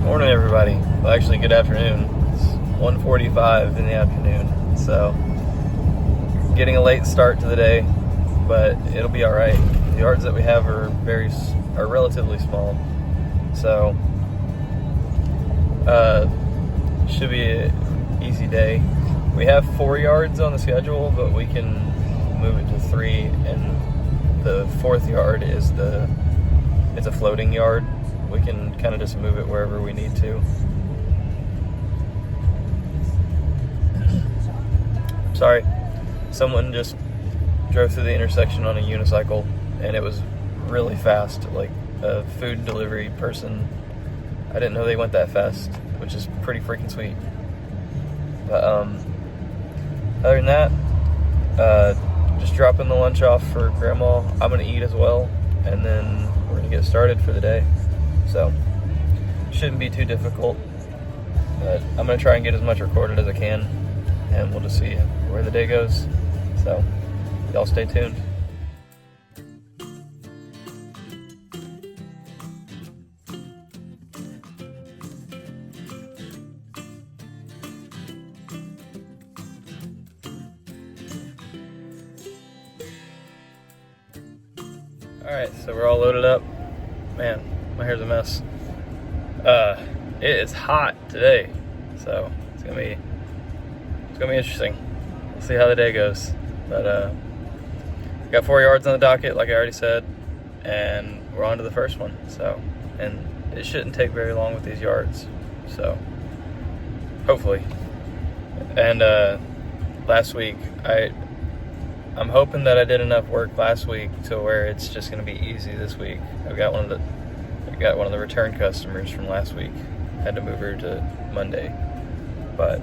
Morning, everybody. Well, actually, good afternoon. It's 1:45 in the afternoon, so getting a late start to the day, but it'll be all right. The yards that we have are relatively small, so should be an easy day. We have 4 yards on the schedule, but we can move it to 3, and the 4th yard is it's a floating yard. We can kind of just move it wherever we need to. Sorry, someone just drove through the intersection on a unicycle, and it was really fast, like a food delivery person. I didn't know they went that fast, which is pretty freaking sweet. But other than that, just dropping the lunch off for Grandma. I'm gonna eat as well, and then we're gonna get started for the day. So shouldn't be too difficult, but I'm gonna try and get as much recorded as I can, and we'll just see where the day goes. So y'all stay tuned. Alright, so we're all loaded up. Man, my hair's a mess. It is hot today, so it's gonna be interesting. We'll see how the day goes. But got 4 yards on the docket, like I already said, and we're on to the first one. So, and it shouldn't take very long with these yards. So, hopefully. And last week, I'm hoping that I did enough work last week to where it's just going to be easy this week. I got one of the return customers from last week. Had to move her to Monday. But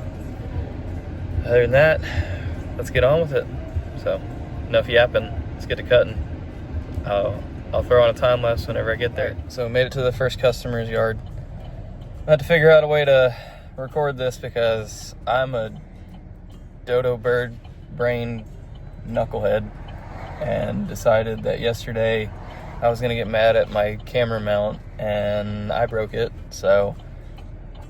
other than that, let's get on with it. So enough yapping. Let's get to cutting. I'll throw on a time lapse whenever I get there. So made it to the first customer's yard. I had to figure out a way to record this because I'm a dodo bird brain knucklehead, and decided that yesterday I was gonna get mad at my camera mount and I broke it. So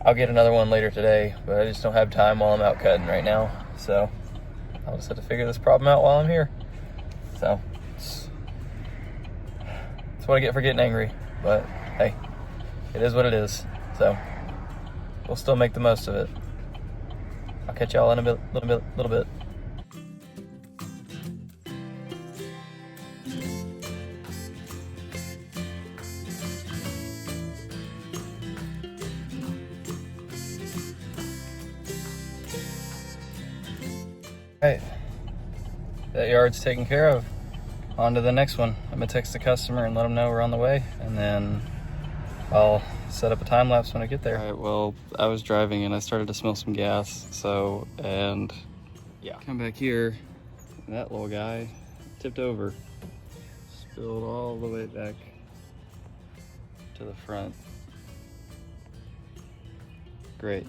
I'll get another one later today, but I just don't have time while I'm out cutting right now. So I'll just have to figure this problem out while I'm here. So it's what I get for getting angry, but hey, it is what it is. So we'll still make the most of it. I'll catch y'all in a little bit. Alright, that yard's taken care of. On to the next one. I'm gonna text the customer and let them know we're on the way, and then I'll set up a time lapse when I get there. Alright, well, I was driving and I started to smell some gas, and come back here, and that little guy tipped over, spilled all the way back to the front. Great.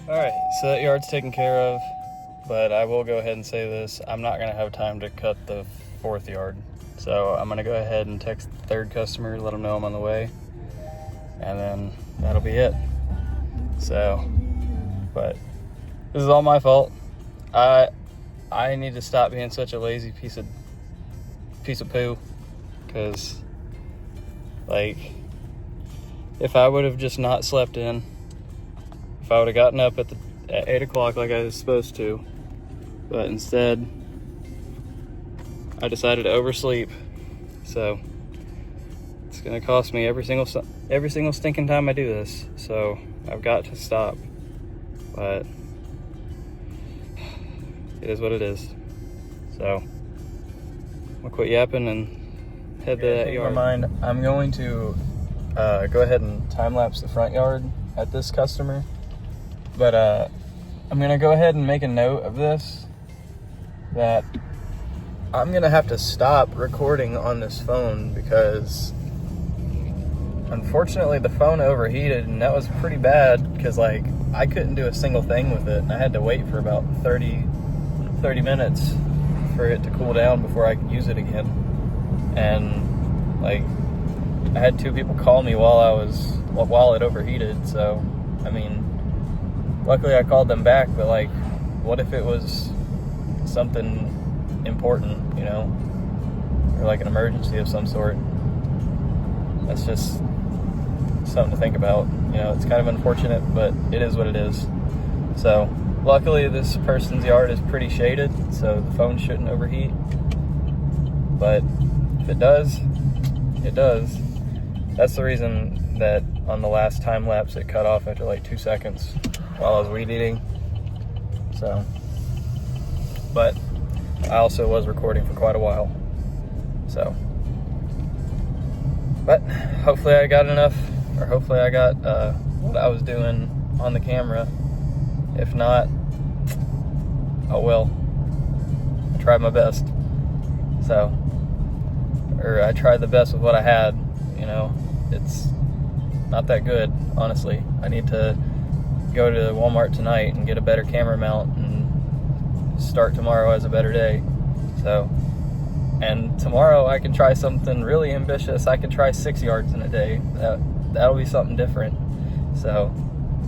All right, so that yard's taken care of, but I will go ahead and say this. I'm not gonna have time to cut the 4th yard. So I'm gonna go ahead and text the 3rd customer, let them know I'm on the way, and then that'll be it. So, but this is all my fault. I need to stop being such a lazy piece of poo, because like, if I would have just not slept in, if I would have gotten up at 8 o'clock like I was supposed to, but instead I decided to oversleep. So it's gonna cost me every single stinking time I do this. So I've got to stop, but it is what it is. So I'm gonna quit yapping and head to that yard. I'm going to go ahead and time lapse the front yard at this customer, but I'm gonna go ahead and make a note of this, that I'm gonna have to stop recording on this phone because unfortunately the phone overheated, and that was pretty bad because like I couldn't do a single thing with it, and I had to wait for about 30 minutes for it to cool down before I could use it again. And like I had 2 people call me while it overheated. So I mean, luckily I called them back, but like, what if it was something important, you know, or like an emergency of some sort? That's just something to think about. You know, it's kind of unfortunate, but it is what it is. So luckily this person's yard is pretty shaded, so the phone shouldn't overheat. But if it does, it does. That's the reason that on the last time lapse it cut off after like 2 seconds while I was weed eating. So, but I also was recording for quite a while. So, but hopefully I got enough, or hopefully I got what I was doing on the camera. If not, oh well, I tried my best. So, or I tried the best with what I had, you know. It's not that good, honestly. I need to go to Walmart tonight and get a better camera mount and start tomorrow as a better day. So, and tomorrow I can try something really ambitious. I can try 6 yards in a day. That'll be something different. So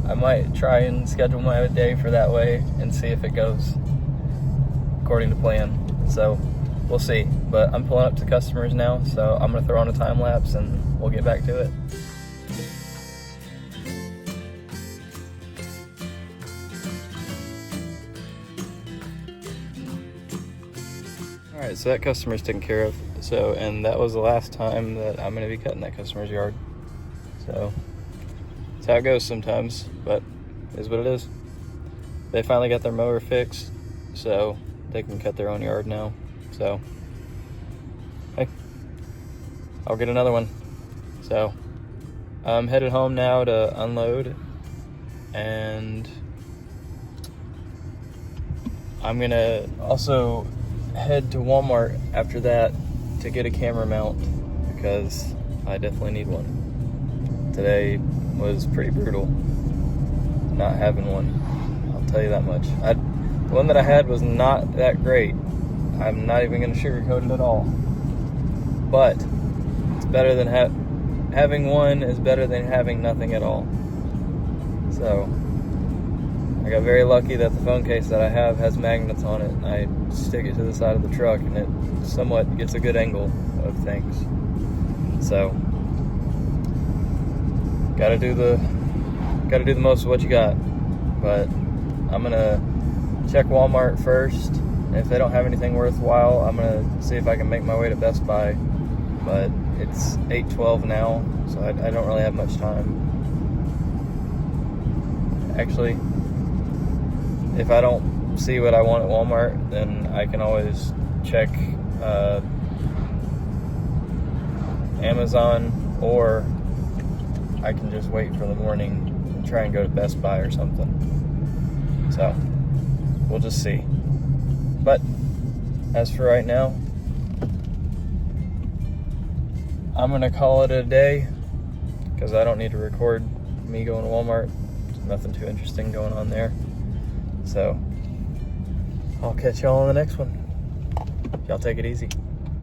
I might try and schedule my day for that way and see if it goes according to plan. So we'll see. But I'm pulling up to customers now, so I'm gonna throw on a time lapse and we'll get back to it. Alright, so that customer's taken care of. So, and that was the last time that I'm gonna be cutting that customer's yard. So that's how it goes sometimes, but it is what it is. They finally got their mower fixed, so they can cut their own yard now. So, hey, I'll get another one. So, I'm headed home now to unload, and I'm gonna also head to Walmart after that to get a camera mount, because I definitely need one. Today was pretty brutal not having one, I'll tell you that much. The one that I had was not that great. I'm not even going to sugarcoat it at all. But it's better than having one is better than having nothing at all. So I got very lucky that the phone case that I have has magnets on it. I stick it to the side of the truck and it somewhat gets a good angle of things. So gotta do the most of what you got. But I'm gonna check Walmart first. If they don't have anything worthwhile, I'm gonna see if I can make my way to Best Buy. But it's 8:12 now, so I don't really have much time. Actually, if I don't see what I want at Walmart, then I can always check Amazon, or I can just wait for the morning and try and go to Best Buy or something. So we'll just see. But as for right now, I'm gonna call it a day, because I don't need to record me going to Walmart nothing too interesting going on there. So I'll catch y'all on the next one. Y'all take it easy.